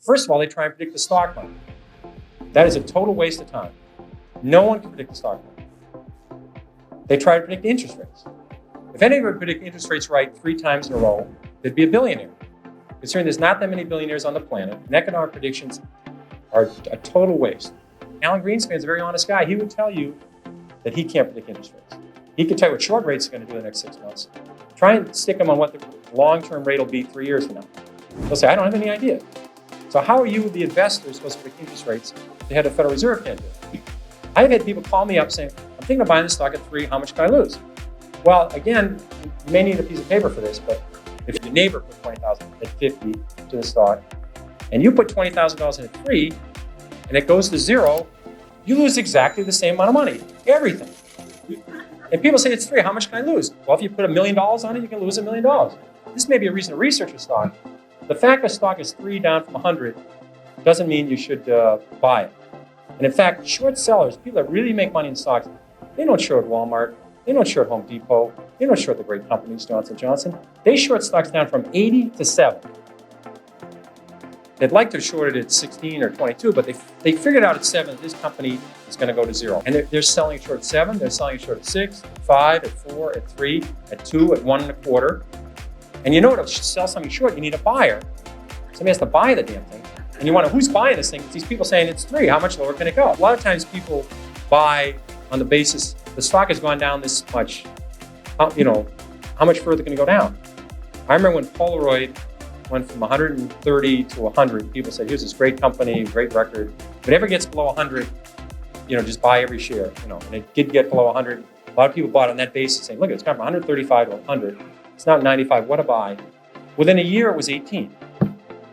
First of all, they try and predict the stock market. That is a total waste of time. No one can predict the stock market. They try to predict interest rates. If anyone would predict interest rates right 3 times in a row, they'd be a billionaire. Considering there's not that many billionaires on the planet, and economic predictions are a total waste. Alan Greenspan's a very honest guy. He would tell you that he can't predict interest rates. He could tell you what short rates are going to do in the next 6 months. Try and stick them on what the long-term rate will be 3 years from now. They'll say, I don't have any idea. So how are you, the investor, supposed to predict interest rates if the head of the Federal Reserve can't do it? I've had people call me up saying, I'm thinking of buying this stock at 3, how much can I lose? Well, again, you may need a piece of paper for this, but if your neighbor put $20,000 at 50 to the stock, and you put $20,000 in at 3, and it goes to 0, you lose exactly the same amount of money, everything. And people say it's 3, how much can I lose? Well, if you put $1 million on it, you can lose $1 million. This may be a reason to research a stock. The fact that a stock is 3 down from 100 doesn't mean you should buy it. And in fact, short sellers, people that really make money in stocks, they don't short Walmart, they don't short Home Depot, they don't short the great companies, Johnson & Johnson. They short stocks down from 80 to 7. They'd like to short it at 16 or 22, but they figured out at 7 that this company is going to go to 0. And they're selling it short at 7, they're selling it short at 6, at 5, at 4, at 3, at 2, at 1 1/4. And you know to sell something short, you need a buyer. Somebody has to buy the damn thing. And you wonder, who's buying this thing? It's these people saying it's 3, how much lower can it go? A lot of times people buy on the basis, the stock has gone down this much, how much further can it go down? I remember when Polaroid went from 130 to 100, people said, here's this great company, great record. If it ever gets below 100, just buy every share, and it did get below 100. A lot of people bought on that basis saying, look, it's gone from 135 to 100. It's now 95, what a buy. Within a year, it was 18.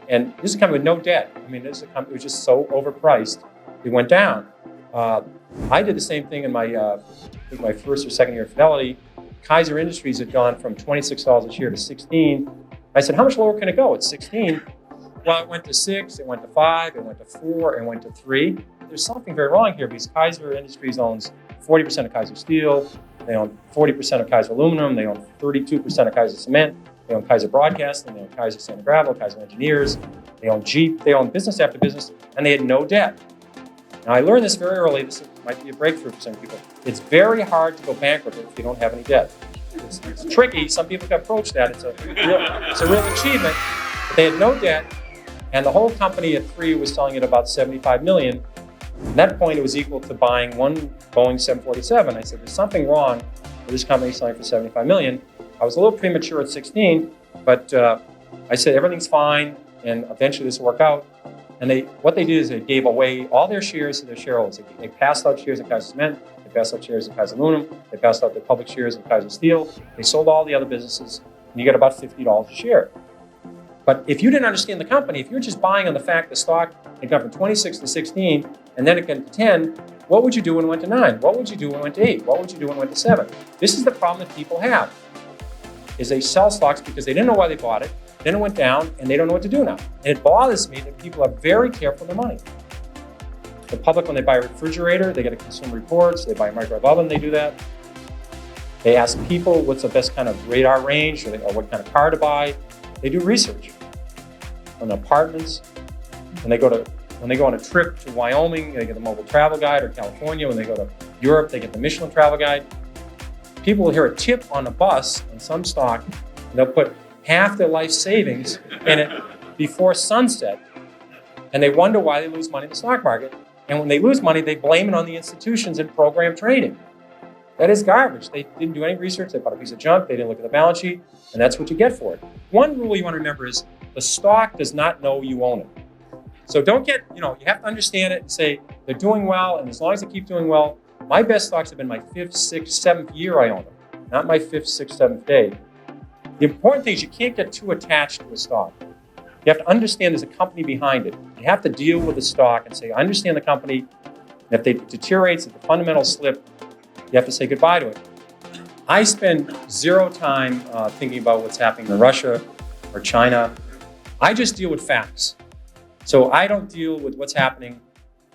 And this is a company with no debt. This is a company that was just so overpriced, it went down. I did the same thing in my first or second year at Fidelity. Kaiser Industries had gone from $26 a share to 16. I said, how much lower can it go? It's 16. Well, it went to 6, it went to 5, it went to 4, it went to 3. There's something very wrong here because Kaiser Industries owns 40% of Kaiser Steel, they own 40% of Kaiser Aluminum, they own 32% of Kaiser Cement, they own Kaiser Broadcasting, they own Kaiser Sand and Gravel, Kaiser Engineers, they own Jeep, they own business after business, and they had no debt. Now, I learned this very early. This might be a breakthrough for some people. It's very hard to go bankrupt if you don't have any debt. It's tricky. Some people can approach that. It's a real achievement. But they had no debt, and the whole company at 3 was selling at about $75 million. At that point, it was equal to buying one Boeing 747. I said, there's something wrong with this company selling for $75 million. I was a little premature at 16, but I said, everything's fine, and eventually this will work out. And what they did is they gave away all their shares to their shareholders. They passed out shares in Kaiser Cement, they passed out shares in Kaiser Aluminum, they passed out their public shares in Kaiser Steel, they sold all the other businesses, and you get about $50 a share. But if you didn't understand the company, if you're just buying on the fact the stock had gone from 26 to 16, and then it went to 10, what would you do when it went to 9? What would you do when it went to 8? What would you do when it went to 7? This is the problem that people have, is they sell stocks because they didn't know why they bought it, then it went down, and they don't know what to do now. And it bothers me that people are very careful with their money. The public, when they buy a refrigerator, they get a Consumer Reports, they buy a microwave oven, they do that. They ask people what's the best kind of radar range or what kind of car to buy. They do research on apartments. When they go on a trip to Wyoming, they get the Mobile Travel Guide, or California. When they go to Europe, they get the Michelin Travel Guide. People will hear a tip on a bus on some stock, and they'll put half their life savings in it before sunset, and they wonder why they lose money in the stock market. And when they lose money, they blame it on the institutions and program trading. That is garbage. They didn't do any research. They bought a piece of junk. They didn't look at the balance sheet, and that's what you get for it. One rule you want to remember is the stock does not know you own it. So don't get, you have to understand it and say they're doing well, and as long as they keep doing well, my best stocks have been my 5th, 6th, 7th year I own them, not my 5th, 6th, 7th day. The important thing is you can't get too attached to a stock. You have to understand there's a company behind it. You have to deal with the stock and say, I understand the company. And if it deteriorates, if the fundamentals slip, you have to say goodbye to it. I spend 0 time thinking about what's happening in Russia or China. I just deal with facts. So I don't deal with what's happening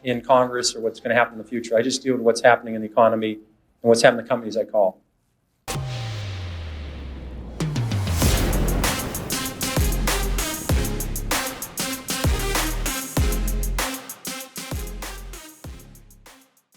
in Congress or what's going to happen in the future. I just deal with what's happening in the economy and what's happening in the companies I call.